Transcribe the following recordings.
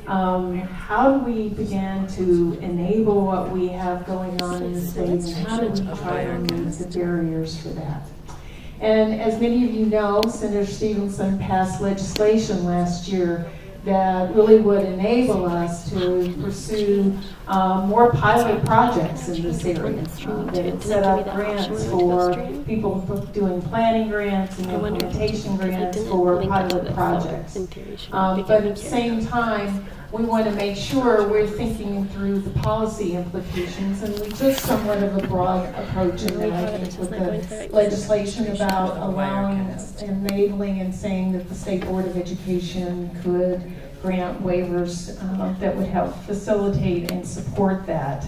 how do we begin to enable what we have going on in the state, and how do we try to remove the barriers for that? And as many of you know, Senator Stevenson passed legislation last year that really would enable us to pursue more pilot projects in this area. That set up grants for people doing planning grants and implementation grants for pilot projects. But at the same time, we want to make sure we're thinking through the policy implications, and we took somewhat of a broad approach in that, I think, with the legislation about allowing, enabling, and saying that the State Board of Education could grant waivers that would help facilitate and support that.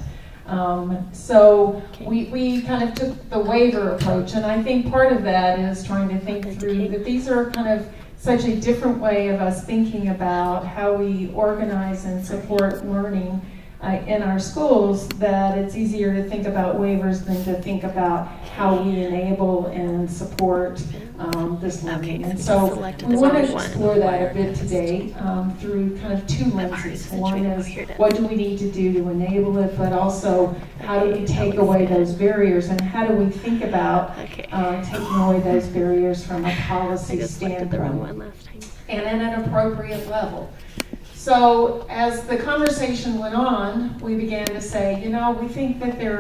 So we kind of took the waiver approach, and I think part of that is trying to think through that these are kind of such a different way of us thinking about how we organize and support learning in our schools, that it's easier to think about waivers than to think about how we enable and support this learning. And so we want to explore that a bit today through kind of two lenses. One is what do we need to do to enable it, but also how do we take away those barriers, and how do we think about taking away those barriers from a policy standpoint and at an appropriate level. So as the conversation went on, we began to say, you know, we think that there